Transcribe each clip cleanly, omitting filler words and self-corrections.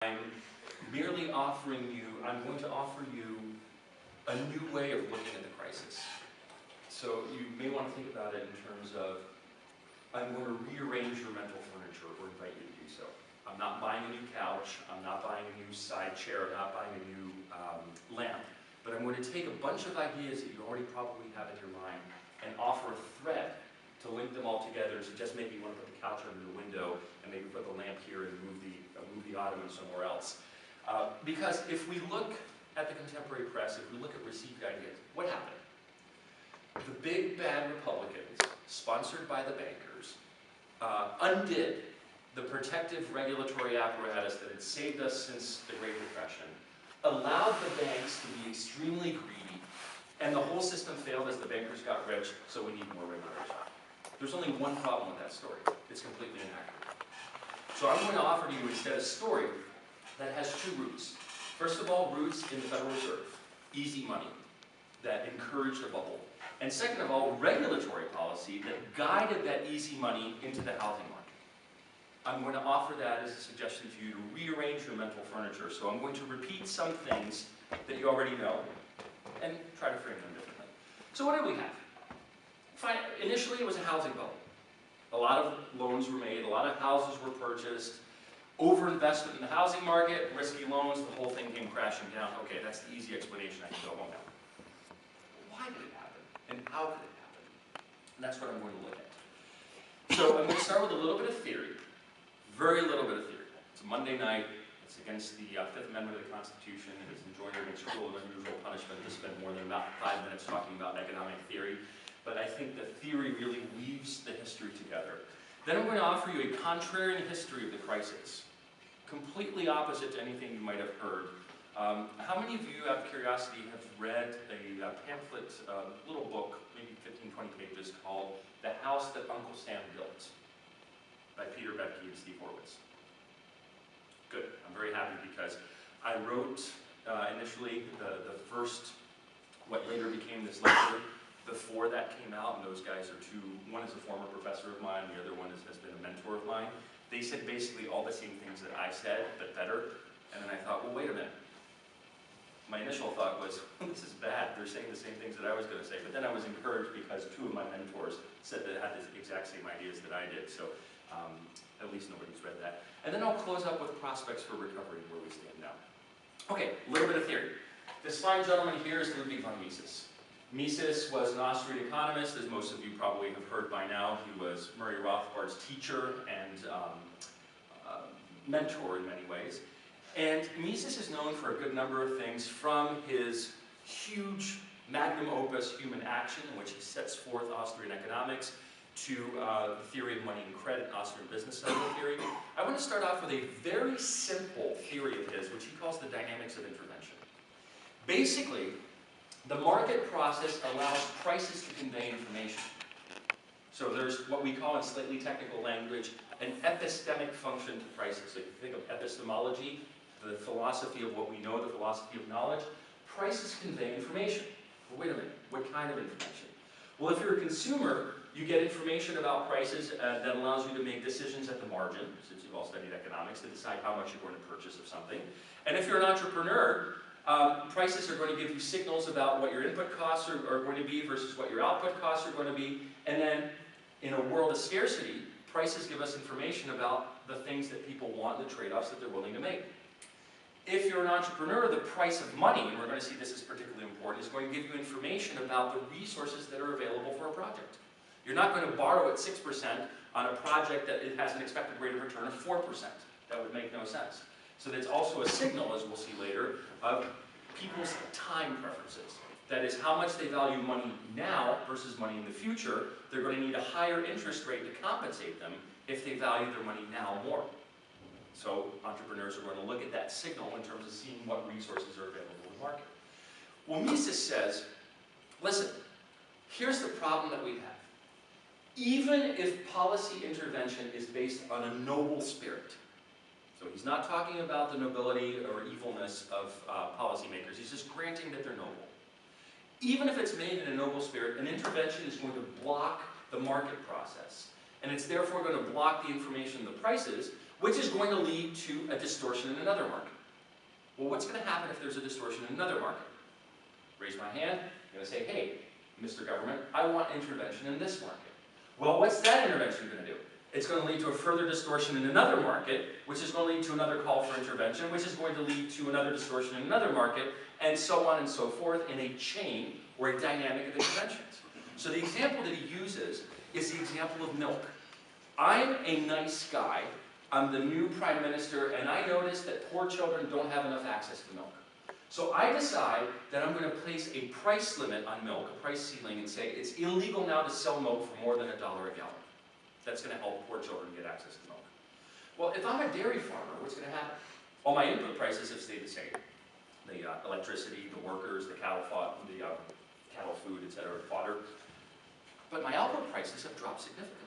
I'm merely offering you, I'm going to offer you a new way of looking at the crisis. So you may want to think about it in terms of, I'm going to rearrange your mental furniture or invite you to do so. I'm not buying a new couch, I'm not buying a new side chair, I'm not buying a new lamp, but I'm going to take a bunch of ideas that you already probably have in your mind and offer a thread to link them all together and suggest maybe you want to put the couch under the window and maybe put the lamp here and move the ottoman somewhere else. Because if we look at the contemporary press, if we look at received ideas, what happened? The big bad Republicans, sponsored by the bankers, undid the protective regulatory apparatus that had saved us since the Great Depression, allowed the banks to be extremely greedy, and the whole system failed as the bankers got rich, so we need more regulation. There's only one problem with that story. It's completely inaccurate. So I'm going to offer to you instead a story that has two roots. First of all, roots in the Federal Reserve, easy money that encouraged a bubble. And second of all, regulatory policy that guided that easy money into the housing market. I'm going to offer that as a suggestion to you to rearrange your mental furniture. So I'm going to repeat some things that you already know and try to frame them differently. So what do we have? Initially, it was a housing bubble. A lot of loans were made, a lot of houses were purchased, overinvestment in the housing market, risky loans, the whole thing came crashing down. Okay, that's the easy explanation, I can go home now. Why did it happen? And how could it happen? And that's what I'm going to look at. So I'm going to start with a little bit of theory, very little bit of theory. It's a Monday night, it's against the Fifth Amendment of the Constitution, and it's enjoined against cruel and unusual punishment to spend more than about 5 minutes talking about economic theory. But I think the theory really weaves the history together. Then I'm going to offer you a contrarian history of the crisis, completely opposite to anything you might have heard. How many of you, out of curiosity, have read a pamphlet, little book, maybe 15, 20 pages, called The House That Uncle Sam Built by Peter Bepke and Steve Horwitz? Good. I'm very happy because I wrote initially the first, what later became this lecture, before that came out, and those guys are two, one is a former professor of mine, the other one has been a mentor of mine. They said basically all the same things that I said, but better, and then I thought, well, wait a minute. My initial thought was, this is bad, they're saying the same things that I was going to say, but then I was encouraged because two of my mentors said that had the exact same ideas that I did, so at least nobody's read that. And then I'll close up with prospects for recovery where we stand now. Okay, a little bit of theory. This fine gentleman here is Ludwig von Mises. Mises was an Austrian economist, as most of you probably have heard by now. He was Murray Rothbard's teacher and mentor in many ways. And Mises is known for a good number of things, from his huge magnum opus, Human Action, in which he sets forth Austrian economics, to the theory of money and credit, Austrian business cycle theory. I want to start off with a very simple theory of his, which he calls the dynamics of intervention. Basically, the market process allows prices to convey information. So there's what we call in slightly technical language an epistemic function to prices. So if you think of epistemology, the philosophy of what we know, the philosophy of knowledge, prices convey information. Well, wait a minute, what kind of information? Well, if you're a consumer, you get information about prices that allows you to make decisions at the margin, since you've all studied economics, to decide how much you're going to purchase of something. And if you're an entrepreneur, prices are going to give you signals about what your input costs are going to be versus what your output costs are going to be. And then, in a world of scarcity, prices give us information about the things that people want and the trade-offs that they're willing to make. If you're an entrepreneur, the price of money, and we're going to see this is particularly important, is going to give you information about the resources that are available for a project. You're not going to borrow at 6% on a project that it has an expected rate of return of 4%. That would make no sense. So that's also a signal, as we'll see later, of people's time preferences. That is, how much they value money now versus money in the future. They're going to need a higher interest rate to compensate them if they value their money now more. So entrepreneurs are going to look at that signal in terms of seeing what resources are available in the market. Well, Mises says, listen, here's the problem that we have. Even if policy intervention is based on a noble spirit, so he's not talking about the nobility or evilness of policymakers, he's just granting that they're noble. Even if it's made in a noble spirit, an intervention is going to block the market process, and it's therefore going to block the information, the prices, which is going to lead to a distortion in another market. Well, what's going to happen if there's a distortion in another market? Raise my hand. I'm going to say, hey, Mr. Government, I want intervention in this market. Well, what's that intervention going to do? It's going to lead to a further distortion in another market, which is going to lead to another call for intervention, which is going to lead to another distortion in another market, and so on and so forth in a chain or a dynamic of interventions. So the example that he uses is the example of milk. I'm a nice guy. I'm the new prime minister, and I notice that poor children don't have enough access to milk. So I decide that I'm going to place a price limit on milk, a price ceiling, and say it's illegal now to sell milk for more than $1 a gallon. That's going to help poor children get access to milk. Well, if I'm a dairy farmer, what's going to happen? All my input prices have stayed the same. The electricity, the workers, the cattle food, etc., fodder. But my output prices have dropped significantly.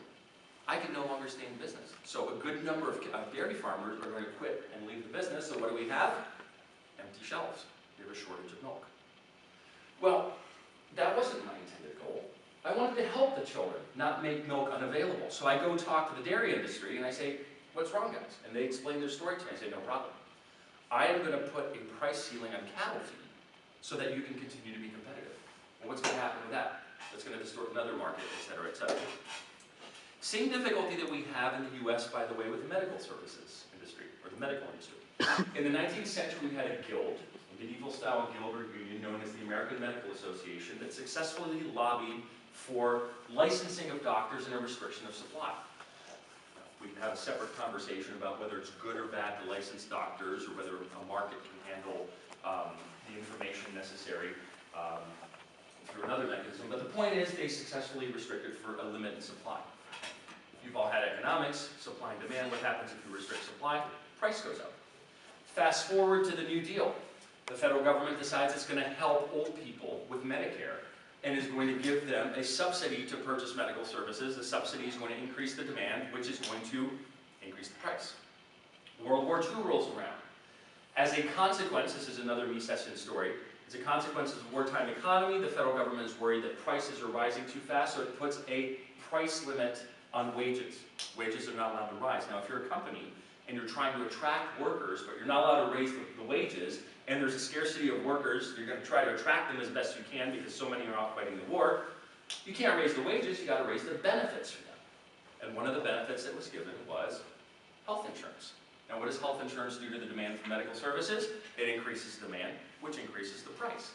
I can no longer stay in business. So a good number of dairy farmers are going to quit and leave the business. So what do we have? Empty shelves. We have a shortage of milk. Well, that wasn't my intended goal. I wanted to help the children, not make milk unavailable. So I go talk to the dairy industry and I say, what's wrong, guys? And they explain their story to me. I say, no problem. I am going to put a price ceiling on cattle feed so that you can continue to be competitive. Well, what's going to happen with that? That's going to distort another market, et cetera, et cetera. Same difficulty that we have in the US, by the way, with the medical services industry, or the medical industry. In the 19th century, we had a guild, a medieval-style guild or union known as the American Medical Association that successfully lobbied for licensing of doctors and a restriction of supply. We can have a separate conversation about whether it's good or bad to license doctors or whether a market can handle the information necessary through another mechanism. But the point is they successfully restricted for a limit in supply. You've all had economics, supply and demand. What happens if you restrict supply? Price goes up. Fast forward to the New Deal. The federal government decides it's going to help old people with Medicare and is going to give them a subsidy to purchase medical services. The subsidy is going to increase the demand, which is going to increase the price. World War II rolls around. As a consequence, this is another Mises story, as a consequence of the wartime economy, the federal government is worried that prices are rising too fast, so it puts a price limit on wages. Wages are not allowed to rise. Now, if you're a company and you're trying to attract workers, but you're not allowed to raise the wages, and there's a scarcity of workers, you're going to try to attract them as best you can because so many are out fighting the war, you can't raise the wages, you got to raise the benefits for them. And one of the benefits that was given was health insurance. Now, what does health insurance do to the demand for medical services? It increases demand, which increases the price.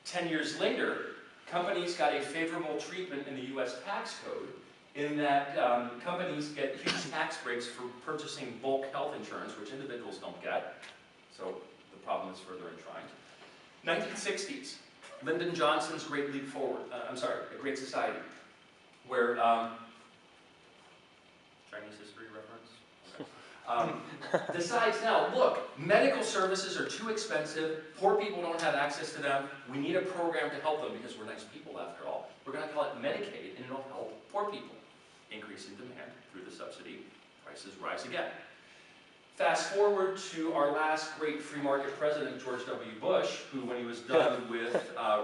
10 years later, companies got a favorable treatment in the US tax code in that companies get huge tax breaks for purchasing bulk health insurance, which individuals don't get. So the problem is further enshrined. 1960s, Lyndon Johnson's Great Leap Forward, A Great Society, where, Chinese history reference? Okay. Decides now, look, medical services are too expensive, poor people don't have access to them, we need a program to help them because we're nice people after all. We're going to call it Medicaid and it'll help poor people. Increasing demand through the subsidy, prices rise again. Fast forward to our last great free market president, George W. Bush, who when he was done with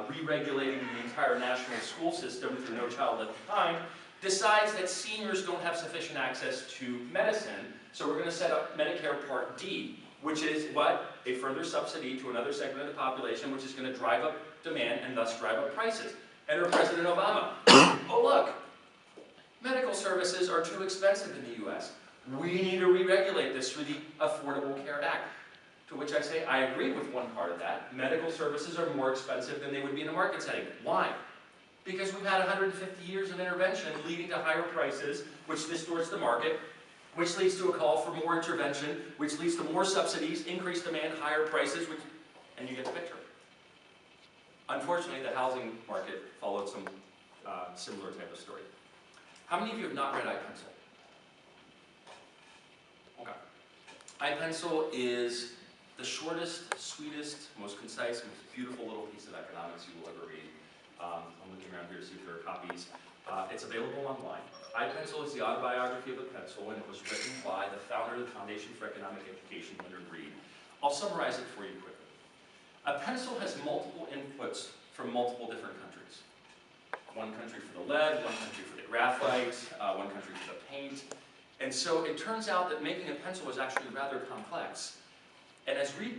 re-regulating the entire national school system through No Child Left Behind, decides that seniors don't have sufficient access to medicine, so we're going to set up Medicare Part D, which is what? A further subsidy to another segment of the population, which is going to drive up demand and thus drive up prices. Enter President Obama. Oh look, medical services are too expensive in the US. We need to re-regulate this through the Affordable Care Act. To which I say, I agree with one part of that. Medical services are more expensive than they would be in a market setting. Why? Because we've had 150 years of intervention leading to higher prices, which distorts the market, which leads to a call for more intervention, which leads to more subsidies, increased demand, higher prices, and you get the picture. Unfortunately, the housing market followed some similar type of story. How many of you have not read iPencil? Okay. iPencil is the shortest, sweetest, most concise, most beautiful little piece of economics you will ever read. I'm looking around here to see if there are copies. It's available online. iPencil is the autobiography of a pencil, and it was written by the founder of the Foundation for Economic Education, Leonard Read. I'll summarize it for you quickly. A pencil has multiple inputs from multiple different countries. One country for the lead, one country for the graphite, one country for the paint. And so it turns out that making a pencil was actually rather complex. And as Reed